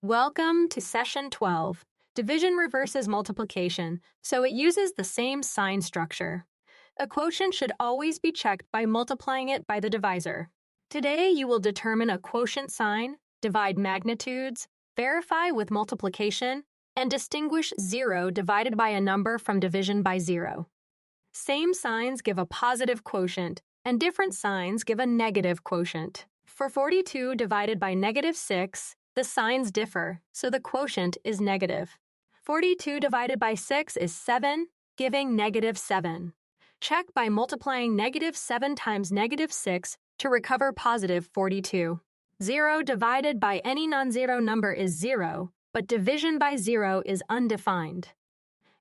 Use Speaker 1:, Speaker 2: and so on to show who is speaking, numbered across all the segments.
Speaker 1: Welcome to Session 12. Division reverses multiplication, so it uses the same sign structure. A quotient should always be checked by multiplying it by the divisor. Today, you will determine a quotient sign, divide magnitudes, verify with multiplication, and distinguish 0 divided by a number from division by 0. Same signs give a positive quotient, and different signs give a negative quotient. For 42 divided by -6, the signs differ, so the quotient is negative. 42 divided by 6 is 7, giving -7. Check by multiplying -7 times -6 to recover positive 42. 0 divided by any non-zero number is 0, but division by 0 is undefined.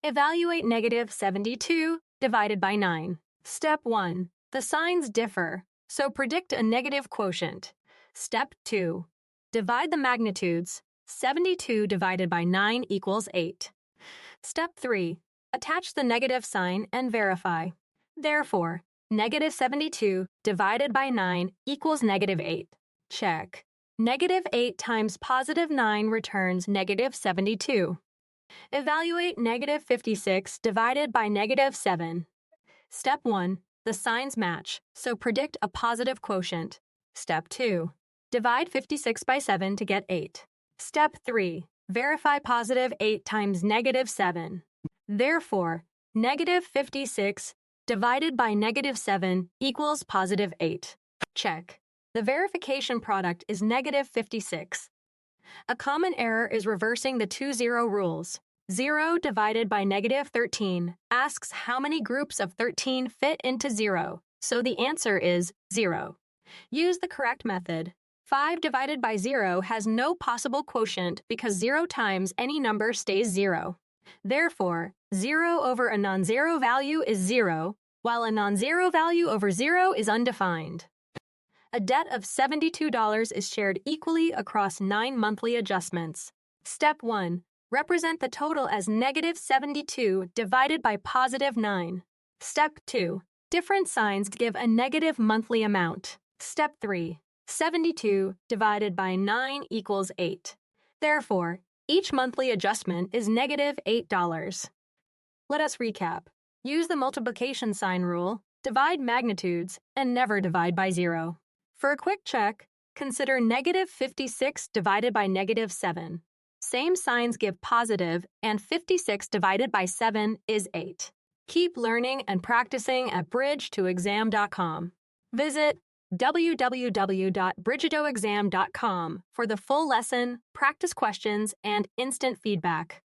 Speaker 1: Evaluate -72 divided by 9. Step 1. The signs differ, so predict a negative quotient. Step 2. Divide the magnitudes. 72 divided by 9 equals 8. Step 3. Attach the negative sign and verify. Therefore, -72 divided by 9 equals -8. Check. -8 times +9 returns -72. Evaluate -56 divided by -7. Step 1. The signs match, so predict a positive quotient. Step 2. Divide 56 by 7 to get 8. Step 3. Verify +8 times -7. Therefore, -56 divided by -7 equals +8. Check. The verification product is -56. A common error is reversing the two zero rules. 0 divided by -13 asks how many groups of 13 fit into 0, so the answer is 0. Use the correct method. 5 divided by 0 has no possible quotient because 0 times any number stays 0. Therefore, 0 over a non-zero value is 0, while a non-zero value over 0 is undefined. A debt of $72 is shared equally across 9 monthly adjustments. Step 1. Represent the total as -72 divided by +9. Step 2. Different signs give a negative monthly amount. Step 3. 72 divided by 9 equals 8. Therefore, each monthly adjustment is -$8. Let us recap. Use the multiplication sign rule, divide magnitudes, and never divide by 0. For a quick check, consider -56 divided by -7. Same signs give positive, and 56 divided by 7 is 8. Keep learning and practicing at bridge2exam.com. Visit www.bridge2exam.com for the full lesson, practice questions, and instant feedback.